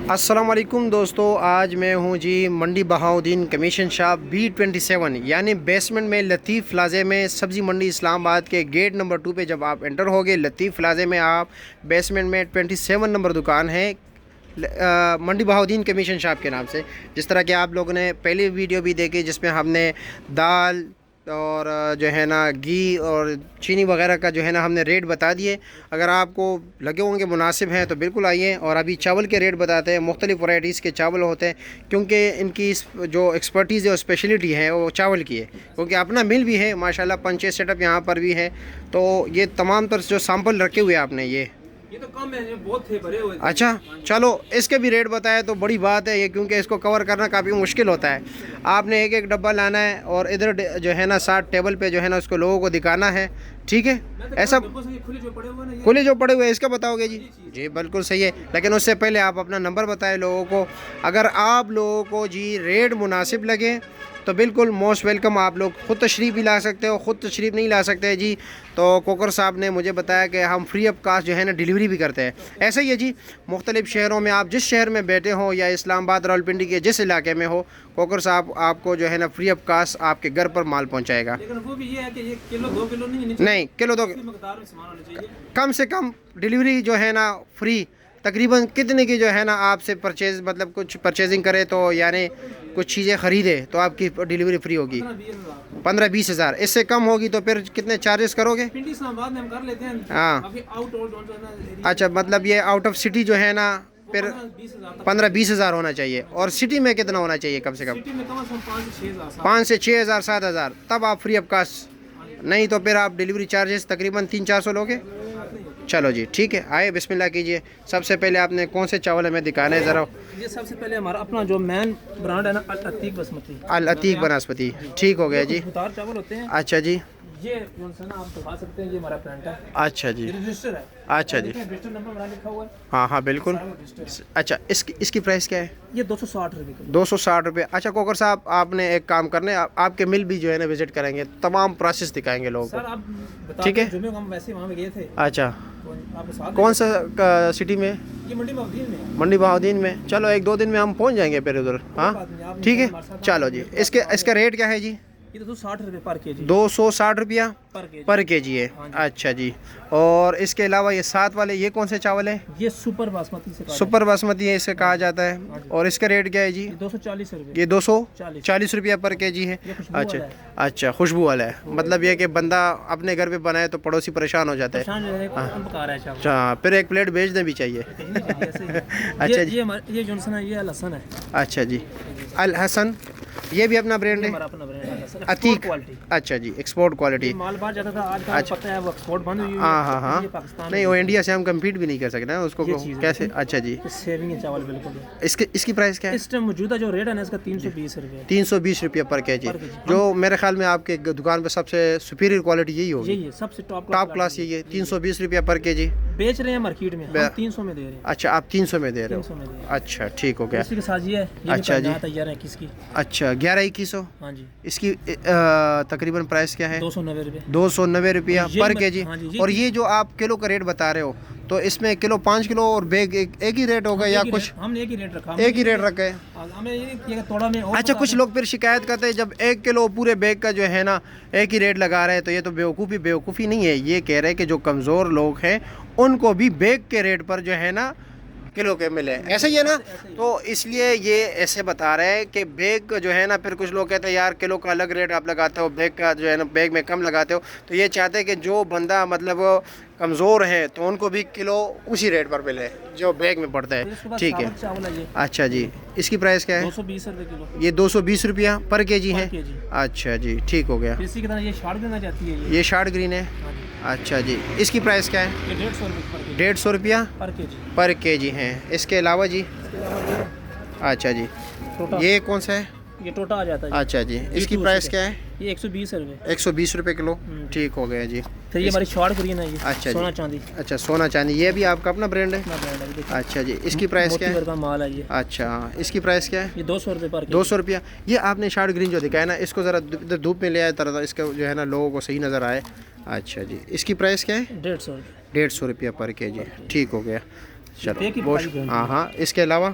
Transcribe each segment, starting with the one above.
अस्सलाम वालेकुम दोस्तों, आज मैं हूं जी मंडी बहाउद्दीन कमीशन शॉप B27 यानी बेसमेंट में लतीफ़ प्लाज़े में सब्ज़ी मंडी इस्लामाबाद के गेट नंबर 2 पे जब आप एंटर होगे लतीफ़ प्लाज़े में आप बेसमेंट में 27 नंबर दुकान है मंडी बहाउद्दीन कमीशन शॉप के नाम से। जिस तरह कि आप लोगों ने पहली वीडियो भी देखी जिसमें हमने दाल और जो है ना घी और चीनी वगैरह का जो है ना हमने रेट बता दिए। अगर आपको लगे होंगे मुनासिब हैं तो बिल्कुल आइए। और अभी चावल के रेट बताते हैं, मुख्तलिफ़ वैराइटीज़ के चावल होते हैं क्योंकि इनकी जो एक्सपर्टीज़ है और स्पेशलिटी है वो चावल की है, क्योंकि अपना मिल भी है माशाल्लाह, 5-6 सेटअप यहाँ पर भी है। तो ये तमाम तर जो सैंपल रखे हुए आपने ये तो कम है, ये बहुत थे भरे हुए। अच्छा चलो, इसके भी रेट बताए तो बड़ी बात है ये, क्योंकि इसको कवर करना काफ़ी मुश्किल होता है। आपने एक एक डब्बा लाना है और इधर जो है ना 60 टेबल पे जो है ना उसको लोगों को दिखाना है, ठीक है। ऐसा खुले जो पड़े हुए हैं इसका बताओगे जी? जी बिल्कुल सही है, लेकिन उससे पहले आप अपना नंबर बताएं लोगों को। अगर आप लोगों को जी रेट मुनासिब लगे तो बिल्कुल मोस्ट वेलकम, आप लोग ख़ुद तशरीफ़ भी ला सकते हो। ख़ुद तशरीफ़ नहीं ला सकते जी तो कोकर साहब ने मुझे बताया कि हम फ्री ऑफ कास्ट जो है ना डिलीवरी भी करते हैं। ऐसा ही है जी, मुख्तलिफ़ शहरों में आप जिस शहर में बैठे हो या इस्लामाबाद रावलपिंडी के जिस इलाके में हो, कोकर साहब आपको जो है ना फ्री ऑफ कास्ट आपके घर पर माल पहुँचाएगा। लेकिन वो भी ये है कि 1 किलो 2 किलो नहीं, किलो 2 मकदार में सामान होना चाहिए। कम से कम डिलीवरी जो है ना फ्री। तकरीबन कितने की जो है ना आपसे परचेज़ मतलब कुछ परचेजिंग करे तो यानी कुछ चीज़ें ख़रीदे तो आपकी डिलीवरी फ्री होगी 15-20 हज़ार। इससे कम होगी तो फिर कितने चार्जेस करोगे? पिंडी इस्लामाबाद में हम कर लेते हैं। हाँ अभी आउट और अच्छा, मतलब ये आउट ऑफ सिटी जो है ना फिर 15-20 हज़ार होना चाहिए। और सिटी में कितना होना चाहिए कम से कम? सिटी में कम से कम 5 से 6 हज़ार 7 हज़ार, तब आप फ्री ऑफ कास्ट। नहीं तो फिर आप डिलीवरी चार्जेस तकरीबन 300-400 लोगे। चलो जी ठीक है, आए बिस्मिल्लाह कीजिए। सबसे पहले आपने कौन से चावल हमें दिखाना है ज़रा? ये सबसे पहले हमारा अपना जो मेन ब्रांड है ना अल अतीक बासमती। अल अतीक बनास्पति, ठीक हो गया जी। उतार चावल होते हैं। अच्छा जी, ये जो है ना आप दिखा सकते हैं, ये हमारा ब्रांड है। अच्छा जी, ये रजिस्टर है। अच्छा जी, रजिस्टर नंबर हमारा लिखा हुआ है। हाँ हाँ बिल्कुल। अच्छा, इसकी प्राइस क्या है? ये 260 रुपये किलो। 260 रुपये। अच्छा कोकर साहब, आपने एक काम करने आपके मिल भी जो है ना विजिट करेंगे, तमाम प्रोसेस दिखाएंगे लोगों सर को। आप बता ठीक है। जुमे को हम वैसे वहाँ पे गए थे। अच्छा, तो आपके साथ कौन सा सिटी में? ये मंडी बहाउद्दीन में है। मंडी बहाउद्दीन में। चलो 1-2 दिन में हम पहुंच जाएंगे फिर उधर। हाँ ठीक है, चलो जी। इसका रेट क्या है जी? ये 260 रुपये पर केजी। 260 रुपया पर पर केजी है। हाँ जी। अच्छा जी। और इसके अलावा ये साथ वाले ये कौन से चावल है? ये सुपर बासमती से सुपर बासमती है इसे कहा जाता है। और इसका रेट क्या है जी? 240 रुपये। ये 240 रुपया पर केजी है। अच्छा अच्छा, खुशबू वाला है, मतलब ये कि बंदा अपने घर पे बनाए तो पड़ोसी परेशान हो जाता है। अच्छा, फिर एक प्लेट भेज दें भी चाहिए। अच्छा जी, ये जो है ये अल हसन है। अच्छा जी, अल हसन, ये भी अपना ब्रांड है अतीक। अच्छा जी, एक्सपोर्ट क्वालिटी। माल बाहर जाता था, आज पता है वो एक्सपोर्ट बंद हुई है। हाँ हाँ हाँ, नहीं वो इंडिया से हम कम्पीट भी नहीं कर सकते ना उसको कैसे। अच्छा जी, सेविंग है चावल बिल्कुल। इसकी प्राइस क्या है? इस टाइम मौजूदा जो रेट है ना इसका 320 रुपये। 320 रुपया पर केजी, जो मेरे ख्याल में आपके दुकान पे सबसे सुपीरियर क्वालिटी यही होगी। यही है सबसे टॉप क्लास यही है। 320 रुपया पर केजी बेच रहे हैं मार्केट में, हम 300 में दे रहे हैं। अच्छा, आप 300 में दे रहे हो? अच्छा ठीक हो गया। इसी के साथ ये है। अच्छा जी, तैयार है किसकी? अच्छा 11-2100। हाँ जी। इसकी तकरीबन प्राइस क्या है? 290 रुपये। 290 रुपया पर केजी। हाँ जी, और ये जो आप किलो का रेट बता रहे हो तो इसमें किलो 5 किलो और बैग एक ही रेट होगा या कुछ? हमने एक ही रेट रखा। एक ही रेट रखा है। हमने ये नहीं किया थोड़ा में। अच्छा, कुछ लोग फिर शिकायत करते हैं जब 1 किलो पूरे बैग का जो है ना एक ही रेट लगा रहे हैं, तो ये तो बेवकूफ़ी नहीं है। ये कह रहे हैं कि जो कमज़ोर लोग हैं उनको भी बैग के रेट पर जो है ना किलो के मिले, ऐसा ही है ना। तो इसलिए ये ऐसे बता रहे हैं कि बैग जो है ना, फिर कुछ लोग कहते हैं यार किलो का अलग रेट आप लगाते हो, बैग का जो है ना बैग में कम लगाते हो। तो ये चाहते हैं कि जो बंदा मतलब कमज़ोर है तो उनको भी किलो उसी रेट पर मिले जो बैग में पड़ता है। ठीक है। अच्छा जी, इसकी प्राइस क्या है? 220 रुपये किलो। ये 220 रुपया पर केजी है। अच्छा जी ठीक हो गया। इसी की तरह ये शार्ट ग्रीन आ जाती है। ये शार्ट ग्रीन है। अच्छा जी, इसकी प्राइस क्या है? ये 150 रुपये 150 रुपया पर केजी है। इसके अलावा जी? अच्छा जी, ये कौन सा है? ये टोटा आ जाता है। अच्छा जी, इसकी प्राइस क्या है? ये 120 रुपये। 120 रुपये किलो, ठीक हो गया जी। फिर ये हमारी शॉर्ट ग्रीन है। ये अच्छा सोना चांदी। अच्छा, सोना चांदी, ये भी आपका अपना ब्रांड है? अच्छा जी, इसकी प्राइस क्या है? का माल है ये। अच्छा, इसकी प्राइस क्या है? ये 200 रुपये पर। 200 रुपया। ये आपने शॉर्ट ग्रीन जो दिखाया ना, इसको ज़रा धूप में ले आए तरह इसका जो है ना लोगों को सही नज़र आए। अच्छा जी, इसकी प्राइस क्या है? 150 रुपये। 150 रुपया पर केजी, ठीक हो गया। चलो हाँ हाँ, इसके अलावा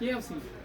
KFC.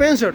65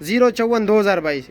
054 2022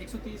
130.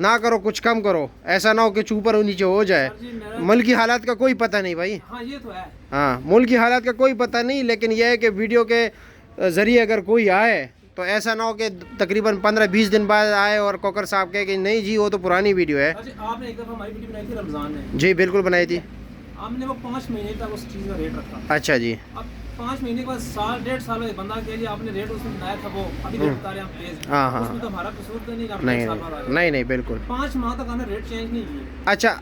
ना करो कुछ कम करो, ऐसा ना हो कि ऊपर और नीचे हो जाए। जी मेरा मुल्क की हालात का कोई पता नहीं भाई। हाँ ये तो है। हाँ, मुल्क की हालात का कोई पता नहीं, लेकिन यह है कि वीडियो के ज़रिए अगर कोई आए तो ऐसा ना हो कि तकरीबन 15-20 दिन बाद आए और कोकर साहब कहे कि नहीं जी वो तो पुरानी वीडियो है। अच्छा आपने एक दफ़ा हमारी वीडियो बनाई थी रमज़ान में, जी बिल्कुल बनाई थी। हमने वो 5 महीने तक उस चीज़ का रेट रखा। अच्छा जी। अब 5 महीने के बाद साल 1.5 साल में बंदा कह जी आपने रेट उसमें बनाया था वो अभी रेट बता रहे हैं आप तेज। हाँ, हाँ। उसमें तो हमारा कसूर तो नहीं, नहीं 1.5 साल बाद आ गया। नहीं नहीं बिल्कुल। 5 माह तक हमने रेट चेंज नहीं किए। अच्छा,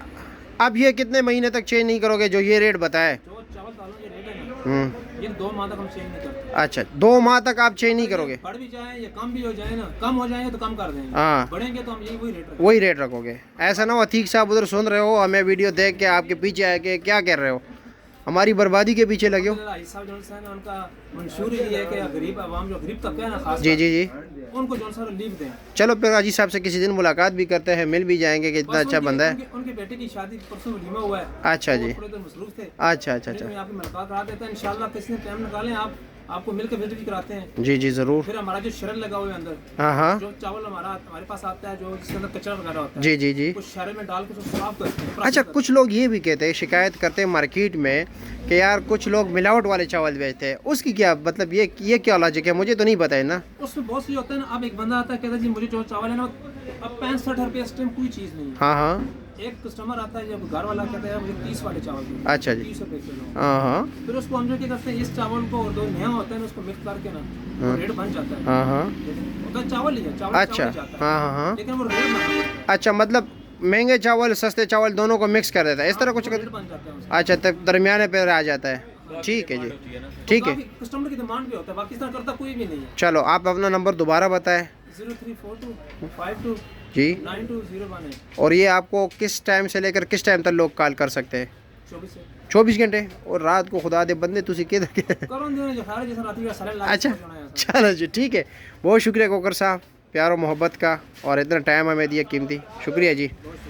अब ये कितने महीने तक चेंज नहीं करोगे जो ये रेट बताए? जो चावल दालों के रेट है ना, ये 2 माह तक हम चेंज नहीं करते। अच्छा, 2 माह तक आप चेंज नहीं करोगे? बढ़ भी जाए या कम भी हो जाए ना, कम हो जाएंगे तो कम कर देंगे, हाँ, बढ़ेंगे तो हम यही वही रेट रखेंगे। वही रेट रखोगे। ऐसा ना हो अतीक साहब उधर सुन रहे हो, हमें वीडियो देख के आपके पीछे आए कि क्या कर रहे हो, हमारी बर्बादी के पीछे लगे हो। साहब जो है ना उनका मंशूर ये है कि गरीब आवाम जो गरीब तबका है ना खास जी जी जी। उनको जो है रिलीफ दें। चलो फिर अजीज साहब से किसी दिन मुलाकात भी करते हैं, मिल भी जाएंगे कि इतना बस अच्छा बंदा है। उनके बेटे की शादी परसों वलीमा हुआ है। अच्छा जी। वो थोड़े देर मसरूफ थे। अच्छा अच्छा अच्छा। मैं आपकी मुलाकात करा देता हूं इंशाल्लाह, किसी दिन टाइम निकालें आप, आपको मिलकर विजिट भी कराते हैं। जी जी ज़रूर। फिर हमारा जो शरण लगा हुआ है अंदर, हाँ हाँ। जो चावल हमारे पास आता है जो जिसके अंदर कचरा वगैरह होता है, जी जी जी। कुछ शरण में डाल के उसको साफ करते हैं। अच्छा, कुछ लोग ये भी कहते हैं, शिकायत करते हैं मार्केट में कि यार कुछ लोग मिलावट वाले चावल बेचते हैं, उसकी क्या मतलब, ये क्या लॉजिक है? मुझे तो नहीं पता है ना। उसमें बहुत सी होता है ना, अब एक बंदा आता है कहता है जी मुझे जो चावल है ना, अब 65 रुपये इस टाइम कोई चीज़ नहीं है। हाँ हाँ। एक कस्टमर आता है जब घर वाला कहता है मुझे 30 वाले चावल दो। अच्छा जी। 30 रुपये किलो। हाँ हाँ। फिर उसको हम जो क्या करते हैं, इस चावल को और दो नया होता है ना उसको मिक्स करके ना रेट बन जाता है। हाँ हाँ। होता चावल ही है, चावल अच्छा। चावल ही जाता है। हाँ हाँ हाँ। लेकिन वो रेट बन जाता है। अच्छा, मतलब महंगे चावल सस्ते चावल दोनों को मिक्स कर देता है, इस तरह कुछ रेट बन जाता है उसका। अच्छा, तब दरमियाने पे आ जाता है। ठीक है जी, ठीक है। कस्टमर की डिमांड भी होता है, बाकी इस तरह करता कोई भी नहीं है। चलो आप अपना नंबर दोबारा बताएं। 0342 जी। 529201 और ये आपको किस टाइम से लेकर किस टाइम तक लोग कॉल कर सकते हैं? 24 से 24 घंटे। और रात को खुदा दे बंदे तुसी किधर के? करो जो खारे जैसा रात का सारे लाख अच्छा, पहुंचाना है। चलो जी ठीक है। बहुत शुक्रिया कोकर साहब, प्यार और मोहब्बत का, और इतना टाइम हमें दिया कीमती, शुक्रिया जी।